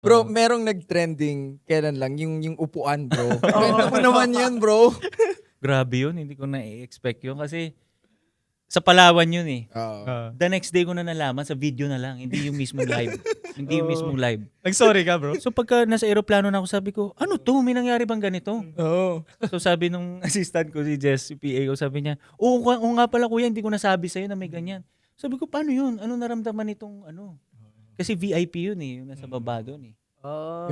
Bro, merong nag-trending kailan lang, yung upuan, bro. Kwento mo naman yun, bro. Grabe yun, hindi ko na-expect yun kasi sa Palawan yun eh. Oo. The next day ko na nalaman sa video na lang, hindi yung mismong live. Hindi yung mismong live. Nag-sorry ka, bro? So pagka nasa aeroplano na ako, sabi ko, ano to? May nangyari bang ganito? Oo. So sabi nung assistant ko, si Jess, si PA ko, sabi niya, oo nga pala kuya, hindi ko nasabi sa'yo na may ganyan. Sabi ko, paano yun? Ano naramdaman nitong ano? Kasi VIP yun eh, yung nasa baba doon eh.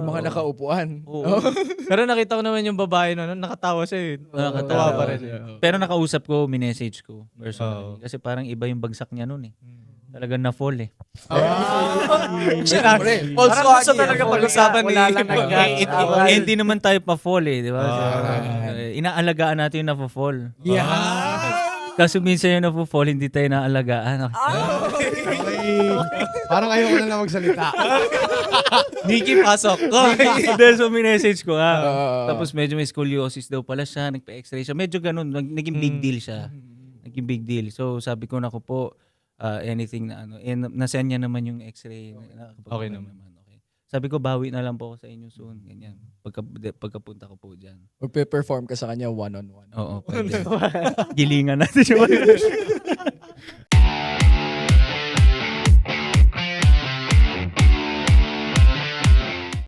Yung mga nakaupuan. Oo. Pero nakita ko naman yung babae na nakatawa siya eh. Nakakatawa. Tawa pa rin. Pero nakausap ko, minessage ko personally. Oo. Kasi parang iba yung bagsak niya noon eh. Talagang na-fall eh. Siyempre. Parang gusto talaga pag-usapan ni... Hindi naman tayo pa-fall eh, di ba? Inaalagaan natin yung na-fall. Kaso minsan yung na-fall, hindi tayo naalagaan. Parang ayoko na lang magsalita. Nikki, pasok. Dahil so minessage ko tapos medyo may scoliosis daw pala siya, nagpa-x-ray siya. Medyo ganun, naging big deal siya. Naging big deal. So sabi ko, naku po, anything na ano. Nasend niya naman yung x-ray. Okay naman. Okay. Sabi ko, bawi na lang po ako sa inyo soon. Ganyan. Pagkapunta ko po dyan. Magpe-perform ka sa kanya one-on-one. Oo, pwede. Gilingan natin yung